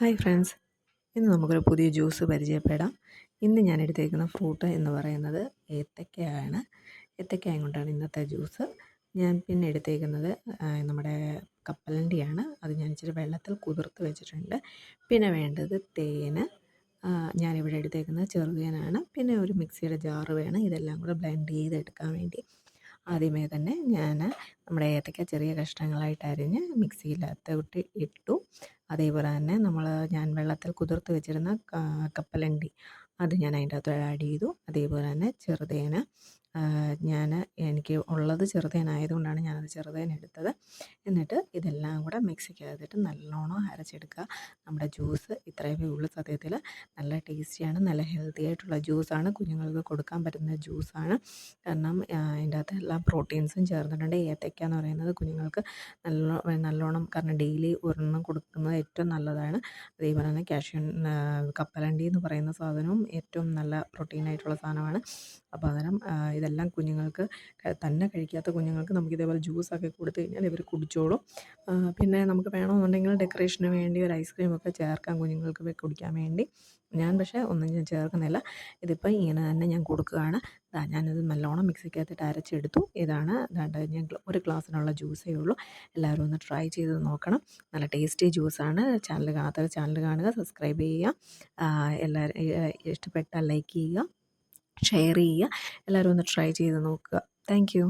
Hi friends, ഇന്ന് നമുക്കൊരു പുതിയ ജ്യൂസ് പരിചയപ്പെടാം. ഇന്ന് ഞാൻ എടുത്തേക്കുന്ന ഫ്രൂട്ട് എന്ന് പറയുന്നത് ഏത്തയ്ക്കയാണ്. ഏത്തയ്ക്കായും കൊണ്ടാണ് ഇന്നത്തെ ജ്യൂസ്. ഞാൻ പിന്നെ എടുത്തേക്കുന്നത് നമ്മുടെ കപ്പലണ്ടിയാണ്. അത് ഞാൻ ഇച്ചിരി വെള്ളത്തിൽ കുതിർത്ത് വെച്ചിട്ടുണ്ട്. പിന്നെ വേണ്ടത് തേന്. ഞാനിവിടെ എടുത്തേക്കുന്നത് ചെറുതേനാണ്. പിന്നെ ഒരു മിക്സിയുടെ ജാറ് വേണം ഇതെല്ലാം കൂടെ ബ്ലെൻഡ് ചെയ്തെടുക്കാൻ വേണ്ടി. ആദ്യമേ തന്നെ ഞാൻ നമ്മുടെ ഏത്തയ്ക്ക ചെറിയ കഷ്ണങ്ങളായിട്ട് അരിഞ്ഞ് മിക്സിയിലകത്തോട്ട് ഇട്ടു. അതേപോലെ തന്നെ ഞാൻ വെള്ളത്തിൽ കുതിർത്ത് വെച്ചിരുന്ന കപ്പലണ്ടി അത് ഞാൻ അതിൻ്റെ അകത്ത് ആഡ് ചെയ്തു. അതേപോലെ തന്നെ ചെറുതേന് എനിക്ക് ഉള്ളത് ചെറുതേനായതുകൊണ്ടാണ് ഞാനത് ചെറുതേൻ എടുത്തത്. എന്നിട്ട് ഇതെല്ലാം കൂടെ മിക്സിക്കകത്തിട്ട് നല്ലോണം അരച്ചെടുക്കുക. നമ്മുടെ ജ്യൂസ് ഇത്രയൊക്കെ ഉള്ളൂ. സത്യത്തിൽ നല്ല ടേസ്റ്റിയാണ്, നല്ല ഹെൽത്തി ആയിട്ടുള്ള ജ്യൂസാണ്, കുഞ്ഞുങ്ങൾക്ക് കൊടുക്കാൻ പറ്റുന്ന ജ്യൂസാണ്. കാരണം അതിൻ്റെ അകത്ത് എല്ലാ പ്രോട്ടീൻസും ചേർന്നിട്ടുണ്ട്. ഏത്തയ്ക്ക എന്ന് പറയുന്നത് കുഞ്ഞുങ്ങൾക്ക് നല്ലോണം കാരണം ഡെയിലി ഒരെണ്ണം കൊടുക്കുന്നത് ഏറ്റവും നല്ലതാണ്. അതേപോലെ തന്നെ കപ്പലണ്ടി എന്ന് പറയുന്ന സാധനവും ഏറ്റവും നല്ല പ്രോട്ടീനായിട്ടുള്ള സാധനമാണ്. അപ്പോൾ അന്നേരം ഇതെല്ലാം കുഞ്ഞുങ്ങൾക്ക് തന്നെ കഴിക്കാത്ത കുഞ്ഞുങ്ങൾക്ക് നമുക്ക് ഇതേപോലെ ജ്യൂസൊക്കെ കൊടുത്തു കഴിഞ്ഞാൽ ഇവർ കുടിച്ചോളും. പിന്നെ നമുക്ക് വേണമെന്നുണ്ടെങ്കിൽ ഡെക്കറേഷന് വേണ്ടി ഒരു ഐസ്ക്രീമൊക്കെ ചേർക്കാം കുഞ്ഞുങ്ങൾക്ക് കുടിക്കാൻ വേണ്ടി. ഞാൻ ഒന്നും ഞാൻ ചേർക്കുന്നില്ല. ഇതിപ്പോൾ ഇങ്ങനെ തന്നെ ഞാൻ കൊടുക്കുകയാണ്. ഞാനിത് നല്ലോണം മിക്സിക്കകത്തിട്ട് അരച്ചെടുത്തു. ഇതാണ് ഞാൻ ഒരു ഗ്ലാസ്സിനുള്ള ജ്യൂസേ ഉള്ളൂ. എല്ലാവരും ഒന്ന് ട്രൈ ചെയ്ത് നോക്കണം. നല്ല ടേസ്റ്റി ജ്യൂസാണ്. ചാനൽ കാണാത്തവർ ചാനൽ കാണുക, സബ്സ്ക്രൈബ് ചെയ്യുക. എല്ലാവരും ഇഷ്ടപ്പെട്ടാൽ ലൈക്ക് ചെയ്യുക, ഷെയർ ചെയ്യുക. എല്ലാവരും ഒന്ന് ട്രൈ ചെയ്ത് നോക്കുക. Thank you.